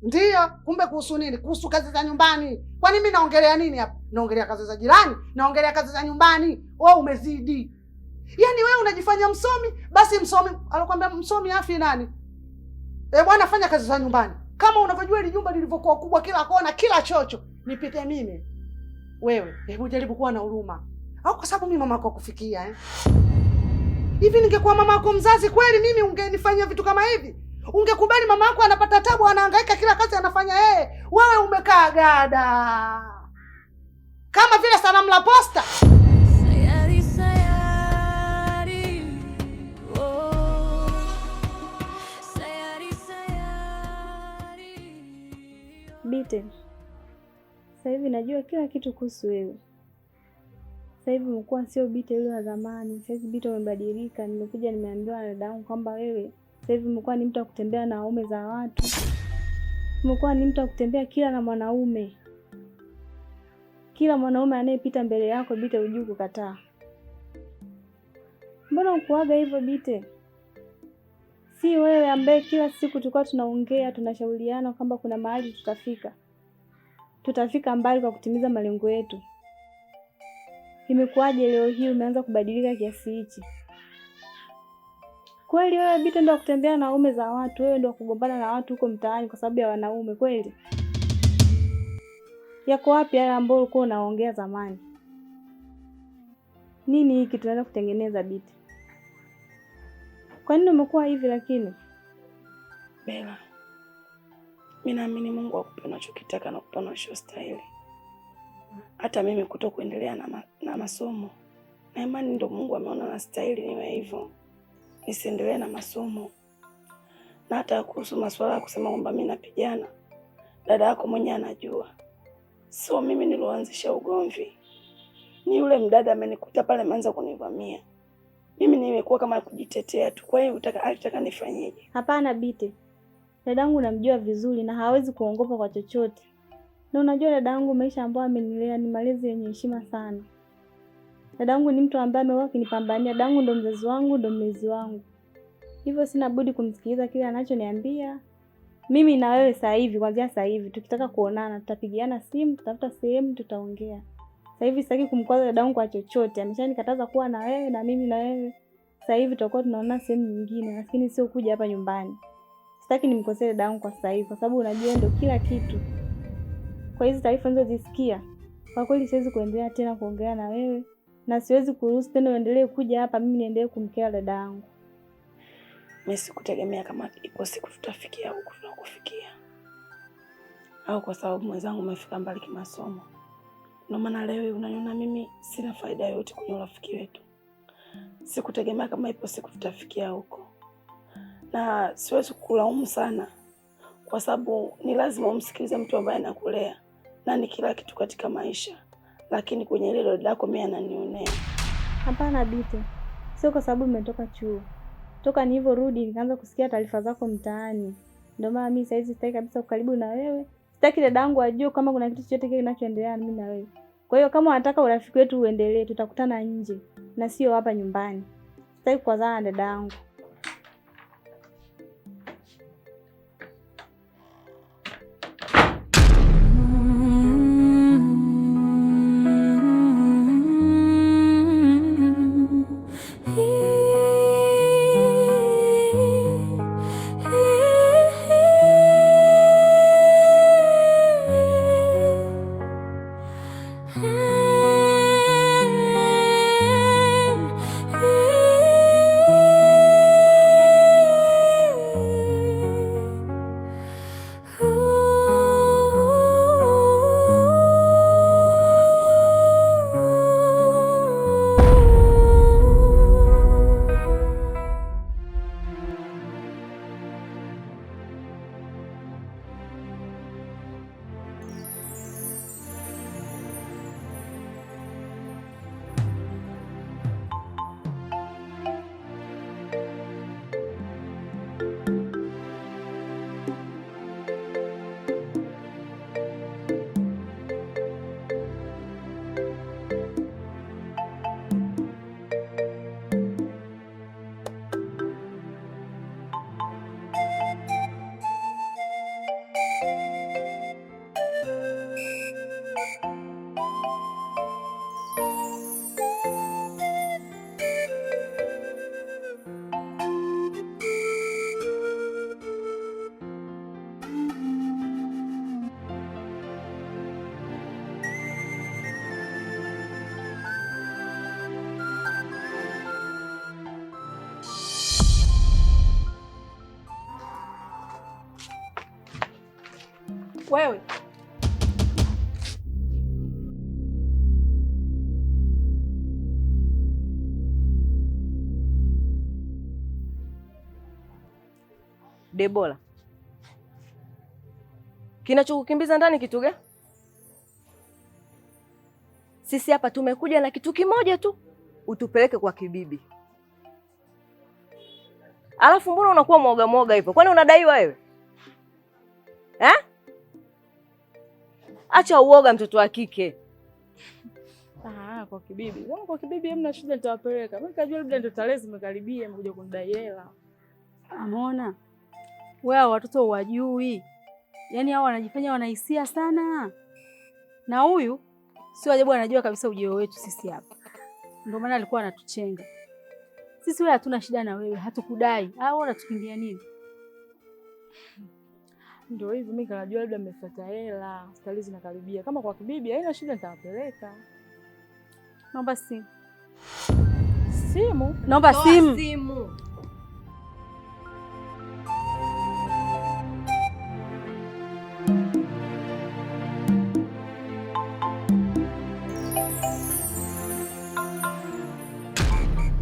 Ndiyo, kumbe kuhusu nini? Kuhusu kazi za nyumbani. Kwani mimi naongelea nini hapa? Naongelea kazi za jirani, naongelea kazi za nyumbani. Wewe umezidi. Yaani wewe unajifanya msomi, basi msomi, alikwambia msomi afi nani? Bwana fanya kazi za nyumbani. Kama unavyojua ile jumba lilivyokuwa kubwa kila kona, kila chocho, nipite mimi. Wewe, hebu jaribu kuwa na huruma. Au kwa sababu mimi mama yako kufikia hivi ningekuwa mama yako mzazi kweli mimi ungenifanyia vitu kama hivi? Ungekubali mama yako anapata tabu, anahangaika, kila kazi anafanya yeye. Wewe umekaa gada. Kama vile sanamu la posta. Bite, sasa hivi najua kila kitu kuhusu wewe. Sasa hivi umekuwa sio Bite yule wa zamani. Sasa hivi Bite umebadilika. Nimekuja nimeambiwa na dada yangu kwamba wewe sasa hivi umekuwa ni mtu wa kutembea na waume za watu. Umekuwa ni mtu wa kutembea kila na mwanaume. Kila mwanaume anayepita mbele yako Bite hujui kukataa. Mbona ukuaga hivyo Bite? Si wewe ambaye kila siku tulikuwa tunaongea, tunashauriana kwamba kuna mahali tutafika. Tutafika mbali kwa kutimiza malengo yetu. Imekuwaje leo hii umeanza kubadilika kiasi hichi? Kweli wewe Bite ndio kutembea na waume za watu, wewe ndio kugombana na watu huko mtaani kwa sababu ya wanaume kweli? Yako wapi yale ambayo ulikuwa unaongea zamani? Nini hiki tunaanza kutengeneza Bite? Kwa nini umekuwa hivi lakini? Bella, mimi naamini Mungu akupe unachokitaka na kupa unachostahili. Hata mimi kutokuendelea na masomo, na imani ndio Mungu ameona nastahili niwe hivyo, nisiendelee na masomo. Na hata kuhusu masuala ya kusema kwamba mimi napigana, dada yako mwenyewe anajua. Sio mimi niloanzisha ugomvi. Ni yule mdada amenikuta pale ameanza kunivamia. Mimi nimekuwa kama kujitetea tu. Kwa hiyo alitaka nifanyeje? Hapana Bite. Dadangu namjua vizuri na hawezi kuongopa kwa chochote. Na unajua dadangu maisha ambayo amenilea ni malezi yenye heshima sana. Dadangu ni mtu ambaye amekuwa akinipambania. Dadangu ndo mzazi wangu, ndo mlezi wangu. Hivyo sina budi kumsikiliza kile anachoniambia. Mimi na wewe sasa hivi, kuanzia sasa hivi tukitaka kuonana, tutapigiana simu, tutafuta sehemu, tutaongea. Sasa hivi sitaki kumkwaza dadangu kwa chochote. Ameshanikataza kuwa na wewe na mimi na wewe. Sasa hivi tutakuwa tunaona sehemu nyingine, lakini sio kuja hapa nyumbani. Sitaki nimkosee dadangu kwa sasa hivi kwa sababu unajua ndio kila kitu. Kwa hizo taarifa nilizosikia, kwa kweli siwezi kuendelea tena kuongea na wewe na siwezi kuruhusu tena uendelee kuja hapa mimi niendelee kumkea dadangu. Mimi sikutegemea kama ipo siku tutafikia huko tunakofikia. Au kwa sababu mwenzangu umefika mbali kimasomo. Ndio maana leo unaniona mimi sina faida yoyote kwenye urafiki wetu. Sikutegemea kama ipo siku tutafikia huko. Na siwezi kulaumu sana kwa sababu ni lazima umsikilize mtu ambaye anakulea na ni kila kitu katika maisha. Lakini kwenye ile dada yako mimi ananionea. Hapana Bite. Sio kwa sababu nimetoka chuo. Toka nilivyorudi nikaanza kusikia taarifa zako mtaani. Ndio maana mimi sasa hivi sitaki kabisa kukaribu na wewe. Sitaki dadangu ajue kama kuna kitu chochote kile kinachoendelea mimi na wewe. Kwa hiyo kama unataka urafiki wetu uendelee, tutakutana nje na sio hapa nyumbani. Sitaki kukwazana na dadangu. Wewe Debora, kinachokukimbiza ndani kitu gani? Sisi hapa tumekuja na kitu kimoja tu, utupeleke kwa kibibi. Alafu mbona unakuwa mwoga hivyo? Kwani unadaiwa wewe? Acha uoga, mtoto wa kike. kwa kibibi. Kwa kibibi hamna shida, nitawapeleka. Mimi kajua labda ndio tarehe zimekaribia mkuja kunidai hela. Amona. Wewe watoto wajui. Yaani hao wanajifanya wanahisia sana. Na huyu sio ajabu anajua kabisa ujio wetu sisi hapa. Ndio maana alikuwa anatuchenga. Sisi wewe hatuna shida na wewe, hatukudai. Au unatukimbia nini? Ndio hivyo, mimi kanajua labda mmefuata hela, stali zinakaribia. Kama kwa kibibi haina shida, nitawapeleka. Naomba simu. Simu? Naomba simu.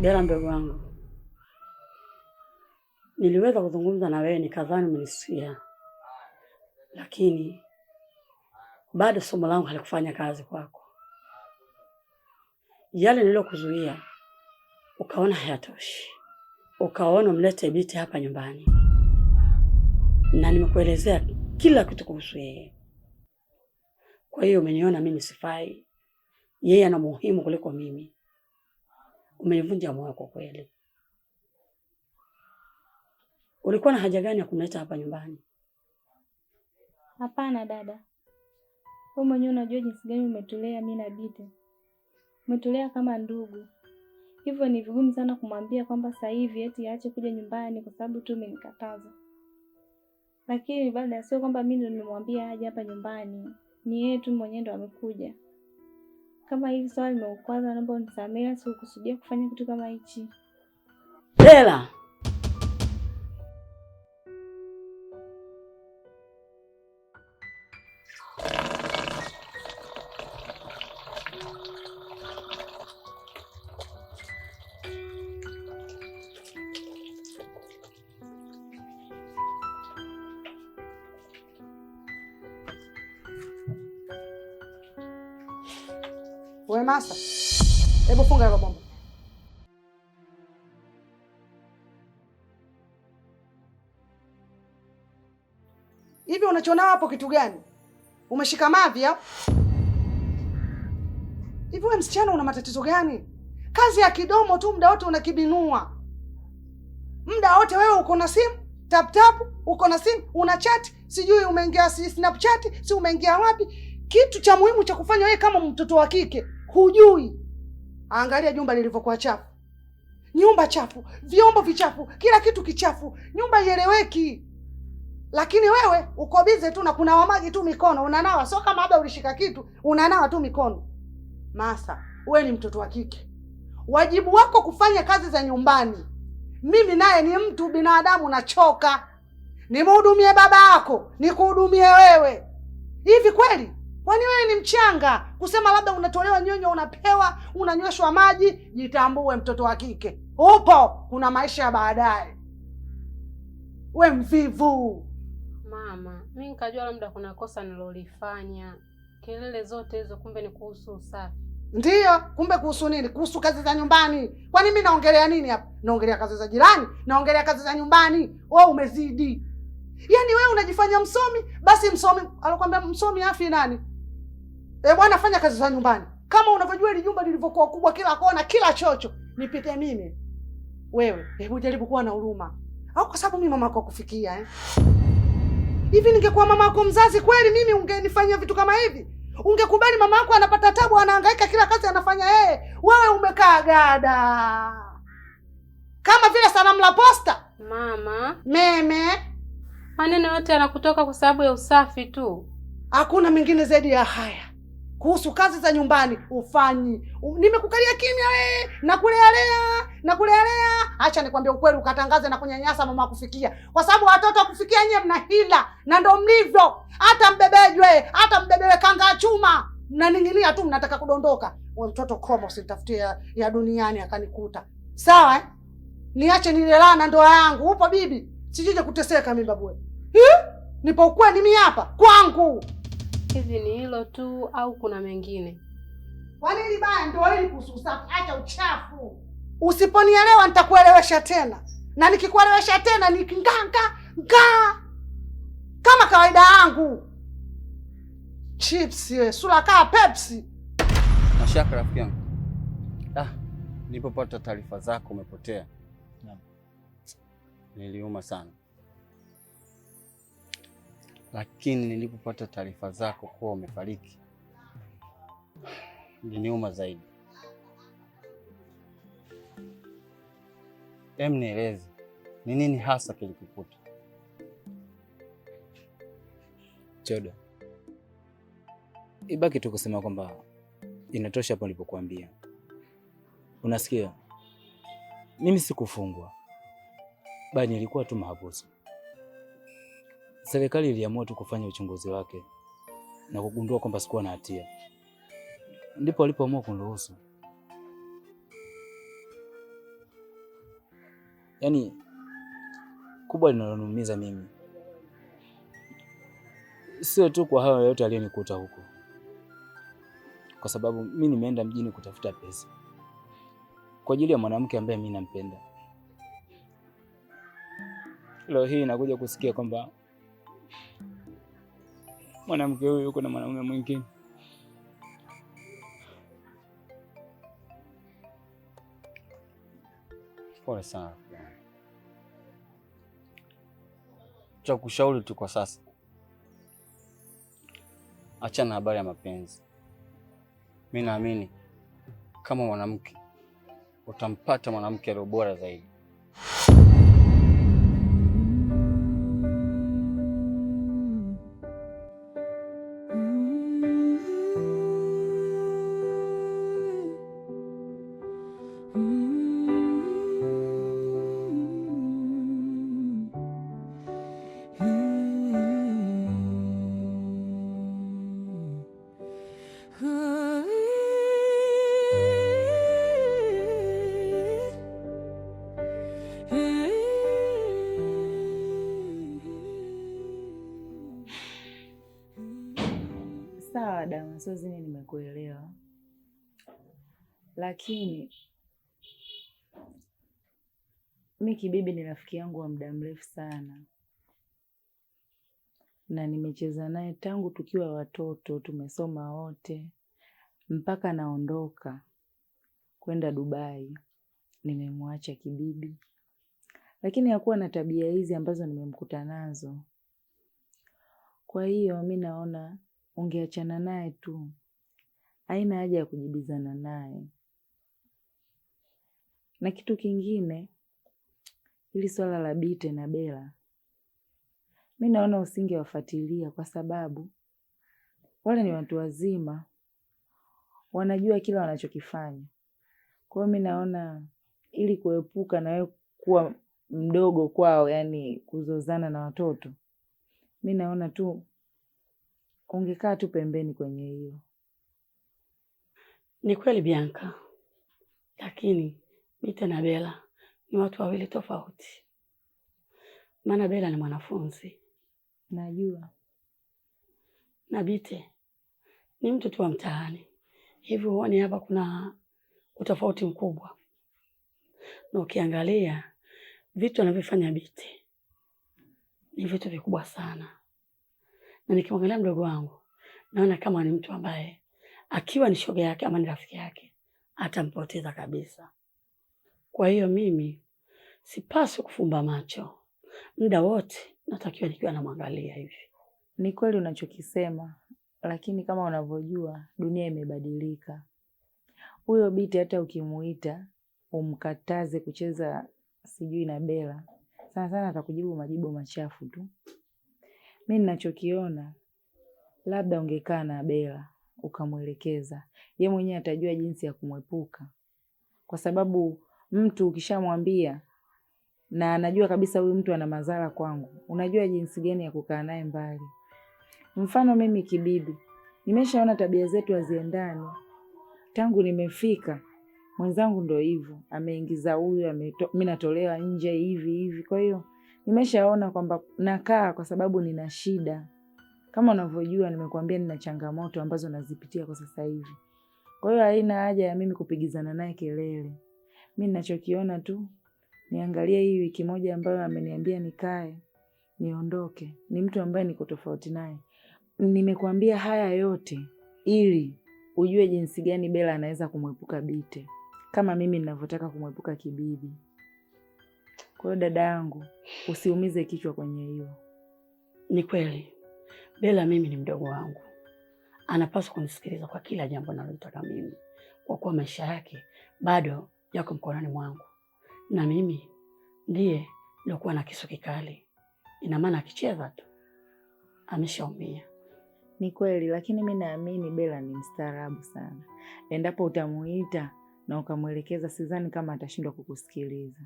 Bela mdogo wangu, niliweza kuzungumza na wewe nikadhani umenisikia, lakini bado somo langu halikufanya kazi kwako. Yale nilokuzuia ukaona hayatoshi, ukaona mlete Binti hapa nyumbani, na nimekuelezea kila kitu kuhusu yeye. Kwa hiyo umeniona mimi sifai, yeye ana muhimu kuliko mimi. Umenivunja moyo kwa kweli. Ulikuwa na haja gani ya kumleta hapa nyumbani? Hapana dada. Wewe mwenyewe unajua jinsi gani umetulea mimi na Binti. Umetulea kama ndugu. Hivyo ni vigumu sana kumwambia kwamba sasa hivi eti aache kuja nyumbani kwa sababu tu umenikataza. Lakini baada sio kwamba mimi ndo nimemwambia aje hapa nyumbani. Ni yeye tu mwenyewe ndo amekuja. Kama hivi swali nimeukwaza, naomba unisamehe, sikukusudia kufanya kitu kama hichi. Bela. Wewe Masa, hebu funga hilo bomba. Hivi unachona hapo kitu gani? Umeshika mavi au? Hivi wewe msichana una matatizo gani? Kazi ya kidomo tu muda wote unakibinua. Muda wote wewe uko na simu, tap, uko na simu, una chat, sijui umeingia Snapchat, si umeingia wapi? Kitu cha muhimu cha kufanya wewe kama mtoto wa kike hujui. Angalia jumba lilivyokuwa chafu. Nyumba chafu, vyombo vichafu, kila kitu kichafu, nyumba ieleweki. Lakini wewe uko bize tu na kunawa maji tu mikono, unanawa, sio kama labda ulishika kitu, unanawa tu mikono. Masa, wewe ni mtoto wa kike. Wajibu wako kufanya kazi za nyumbani. Mimi naye ni mtu binadamu, nachoka. Nimhudumie baba yako, nikuhudumie wewe. Hivi kweli? Kwani wewe ni mchanga kusema labda unatolewa nyonyo, unapewa, unanyweshwa maji? Jitambue mtoto wa kike. Upo, kuna maisha ya baadaye. We mvivu. Mama, mimi nikajua labda kuna kosa nilolifanya. Kelele zote hizo kumbe ni kuhusu usafi. Ndiyo, kumbe kuhusu nini? Kuhusu kazi za nyumbani. Kwani mimi naongelea nini hapa? Naongelea kazi za jirani, naongelea kazi za nyumbani. Wewe umezidi. Yaani wewe unajifanya msomi, basi msomi, alikwambia msomi afi nani? Bwana fanya kazi za nyumbani. Kama unavyojua ile nyumba lilivyokuwa kubwa, kila kona, kila chocho, nipite mimi. Wewe, hebu jaribu kuwa na huruma. Au kwa sababu mimi mama yako kufikia hivi ningekuwa mama yako mzazi kweli mimi ungenifanyia vitu kama hivi? Ungekubali mama yako anapata tabu, anahangaika, kila kazi anafanya yeye. Wewe umekaa gada. Kama vile sanamu la posta. Mama, meme, maneno yote yanakutoka kwa sababu ya usafi tu. Hakuna mengine zaidi ya haya. kuhusu kazi za nyumbani ufanyi. Nimekukalia kimya wewe, nakulealea. Acha nikwambie ukweli, ukatangaze na kunyanyasa mama kufikia, kwa sababu watoto kufikia nyewe mna hila, na ndo mlivyo. Hata mbebewe kanga chuma, mnaning'inia tu, mnataka kudondoka. Wewe mtoto koma, usinitafutie ya duniani akanikuta. Sawa eh? Niache nilelana na ndoa yangu. Upo bibi? Sijije kuteseka mimi babu. Nipo ukweli mimi hapa kwangu. Hivi ni hilo tu au kuna mengine? Kwani hili baya ndio hili kuhusu usafi? Acha uchafu. Usiponielewa nitakuelewesha tena. Na nikikuelewesha tena ni nga. Kama kawaida yangu. Chips wewe, sura kaa Pepsi. Mashaka rafiki yangu. Nilipopata taarifa zako umepotea. Niliuma sana. Lakini nilipopata taarifa zako kuwa umefariki, niliniuma zaidi. Nieleze, ni nini hasa kilikukuta? Chodo, ibaki tu kusema kwamba inatosha hapo nilipokuambia. Unasikia? Mimi sikufungwa, bali nilikuwa tu mahabusu. Serikali iliamua tu kufanya uchunguzi wake na kugundua kwamba sikuwa na hatia. Ndipo walipoamua kuniruhusu. Yaani kubwa linaloniumiza mimi sio tu kwa hayo yote aliyonikuta huko, kwa sababu mimi nimeenda mjini kutafuta pesa kwa ajili ya mwanamke ambaye mimi nampenda. Leo hii nakuja kusikia kwamba mwanamke huyu yuko na mwanamume mwingine. Pole sana. Cha kushauri tu kwa sasa, achana na habari ya mapenzi. Mimi naamini kama mwanamke utampata mwanamke aliye bora zaidi. Sawa dama, sio zini, nimekuelewa, lakini mi Kibibi ni rafiki yangu wa muda mrefu sana, na nimecheza naye tangu tukiwa watoto, tumesoma wote mpaka naondoka kwenda Dubai. Nimemwacha Kibibi, lakini hakuwa na tabia hizi ambazo nimemkuta nazo. Kwa hiyo mi naona ungeachana naye tu, haina haja ya kujibizana naye. Na kitu kingine, ili swala la Bite na Bella, mi naona usingewafuatilia, kwa sababu wale ni watu wazima, wanajua kila wanachokifanya. Kwa hiyo mi naona ili kuepuka na wewe kuwa mdogo kwao, yani kuzozana na watoto, mi naona tu ungekaa tu pembeni kwenye hiyo. Ni kweli Bianca, lakini Bite na Bella ni watu wawili tofauti. Maana Bella ni mwanafunzi, najua, na Bite ni mtu tu wa mtaani. Hivyo huoni hapa kuna utofauti mkubwa? Na ukiangalia vitu anavyofanya Bite ni vitu vikubwa sana. Na nikimwangalia mdogo wangu, naona kama ni mtu ambaye akiwa ni shoga yake ama ni rafiki yake atampoteza kabisa. Kwa hiyo mimi sipaswi kufumba macho muda wote, natakiwa nikiwa namwangalia hivi. Ni kweli unachokisema, lakini kama unavyojua dunia imebadilika. Huyo Bite hata ukimuita umkataze kucheza sijui na Bella, sana sana atakujibu majibu machafu tu. Mimi ninachokiona, labda ungekaa na Bella ukamwelekeza, ye mwenyewe atajua jinsi ya kumwepuka, kwa sababu mtu ukishamwambia na anajua kabisa huyu mtu ana madhara kwangu, unajua jinsi gani ya kukaa naye mbali. Mfano mimi Kibibi, nimeshaona tabia zetu haziendani. Tangu nimefika mwenzangu ndo hivyo, ameingiza huyu, mimi natolewa nje hivi. Kwa hiyo nimeshaona kwamba nakaa kwa sababu nina shida. Kama unavyojua nimekuambia nina changamoto ambazo nazipitia kwa sasa hivi. Kwa hiyo haina haja ya mimi kupigizana naye kelele. Mimi ninachokiona tu niangalie hii wiki moja ambayo ameniambia nikae, niondoke. Ni mtu ambaye niko tofauti naye. Nimekuambia haya yote ili ujue jinsi gani Bella anaweza kumwepuka Bite, kama mimi ninavyotaka kumwepuka Kibibi. Kwa hiyo dada yangu, usiumize kichwa kwenye hiyo. Ni kweli Bella mimi ni mdogo wangu, anapaswa kunisikiliza kwa kila jambo nalotaka mimi, kwa kuwa maisha yake bado yako mkononi mwangu, na mimi ndiye nilikuwa na kisu kikali. Ina maana akicheza tu ameshaumia. Ni kweli, lakini mimi naamini Bella ni mstaarabu sana. Endapo utamuita na ukamwelekeza, sidhani kama atashindwa kukusikiliza.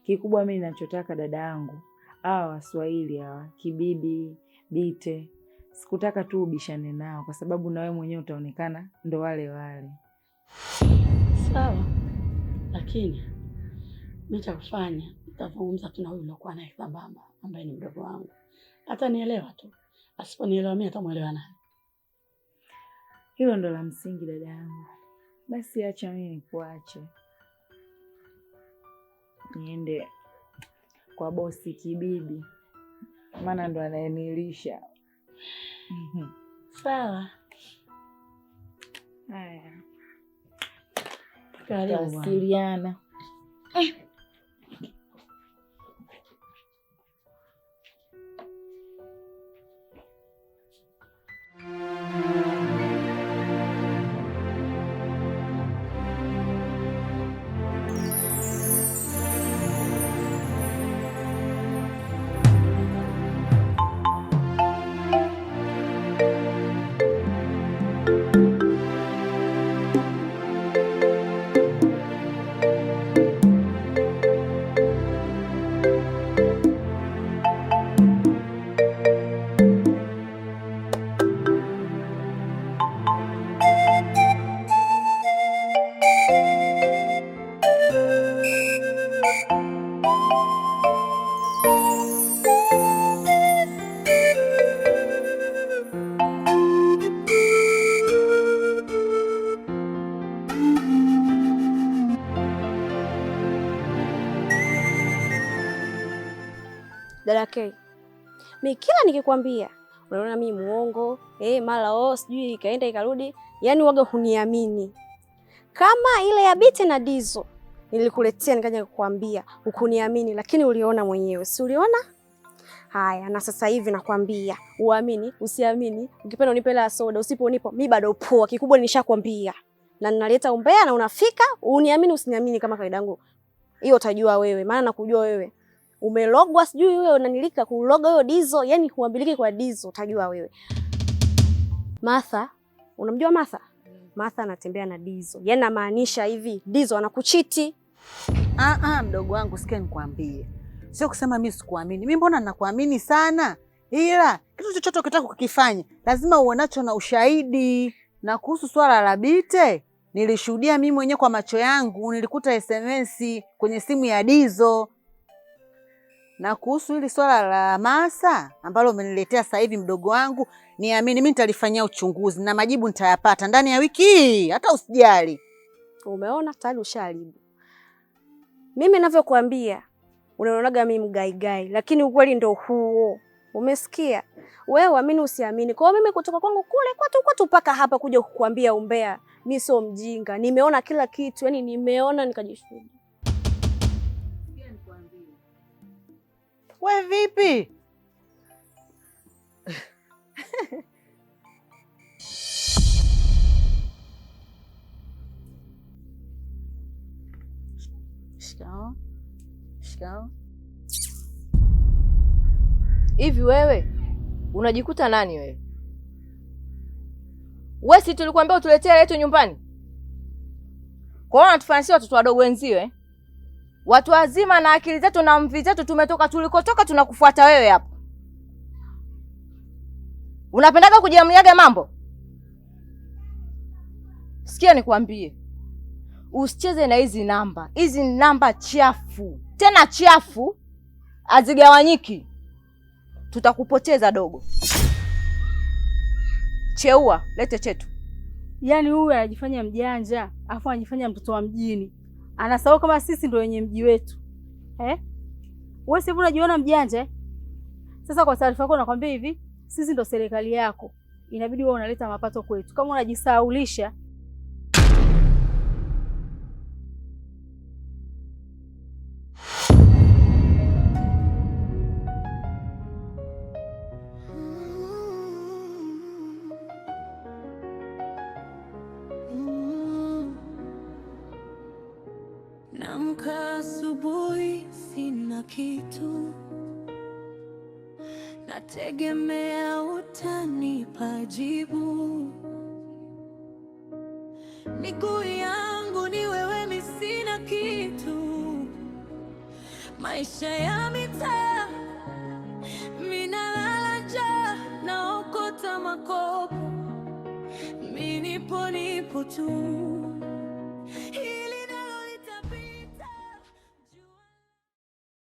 Kikubwa mimi ninachotaka dada yangu, hawa Waswahili hawa Kibibi, Bite, sikutaka tu ubishane nao, kwa sababu na wewe mwenyewe utaonekana ndo wale wale. Sawa, lakini mimi nitakufanya, nitazungumza tu na huyu nilokuwa naye sambamba, ambaye ni mdogo wangu. Hata nielewa tu. Asiponielewa mimi atamuelewa nani? Hilo ndo la msingi dada yangu. Basi acha mimi nikuache niende kwa bosi Kibibi, maana ndo anayenilisha. Sawa. Haya. Karibu. Dada K, mimi kila nikikwambia unaona mimi muongo, mara sijui ikaenda ikarudi, yaani waga huniamini. Kama ile ya Bite na Dizo nilikuletea nikaja kukuambia, ukuniamini, lakini uliona mwenyewe, si uliona? Haya, na sasa hivi nakwambia, uamini, usiamini, ukipenda unipe la soda, usiponipa mimi bado poa. Kikubwa nishakwambia. Na ninaleta umbea na unafika, uniamini usiniamini kama kaida yangu. Hiyo utajua wewe, maana nakujua wewe. Umelogwa sijui wewe unanilika kuloga hiyo Dizo, yani huambiliki kwa Dizo, utajua wewe. Martha, unamjua Martha? Martha anatembea na Dizo. Yaani namaanisha hivi, Dizo anakuchiti. Mdogo wangu sikia nikwambie. Sio kusema mimi sikuamini. Mimi mbona ninakuamini sana? Ila kitu chochote ukitaka kukifanya, lazima uonacho na ushahidi. Na kuhusu swala la Bite, nilishuhudia mimi mwenyewe kwa macho yangu, nilikuta SMS kwenye simu ya Dizo. Na kuhusu hili swala la Masa ambalo umeniletea sasa hivi mdogo wangu, niamini mimi nitalifanyia uchunguzi na majibu nitayapata ndani ya wiki hii, hata usijali. Umeona tayari ushaharibu. Mimi ninavyokuambia, unaonaga mimi mgaigai, lakini ukweli ndio huo. Umesikia? Wewe uamini usiamini. Kwa hiyo mimi kutoka kwangu kule kwetu mpaka hapa kuja kukuambia umbea, mimi sio mjinga. Nimeona kila kitu, yani nimeona nikajishuhudia. We vipi? Shikao. Hivi wewe unajikuta nani wewe? Wewe si tulikwambia utuletee letu nyumbani? Kwa hiyo unatufanyia watoto wadogo wenzio eh? Watu wazima na akili zetu na mvi zetu tumetoka tulikotoka tunakufuata wewe hapa. Unapendaga kujiamliaga mambo? Sikia nikwambie. Usicheze na hizi namba. Hizi namba chafu. Tena chafu. Hazigawanyiki. Tutakupoteza dogo. Cheua, lete chetu. Yaani huyu anajifanya mjanja, afu anajifanya mtoto wa mjini. Anasahau kama sisi ndio wenye mji wetu. Wewe si unajiona mjanja? Sasa kwa taarifa yako nakwambia hivi, sisi ndio serikali yako. Inabidi wewe unaleta mapato kwetu. Kama unajisahaulisha Namka asubuhi sina kitu, nategemea utanipa jibu. Miguu yangu ni wewe, mimi sina kitu. Maisha ya mitaa, mimi nalala njaa, naokota makopo. Mimi nipo tu.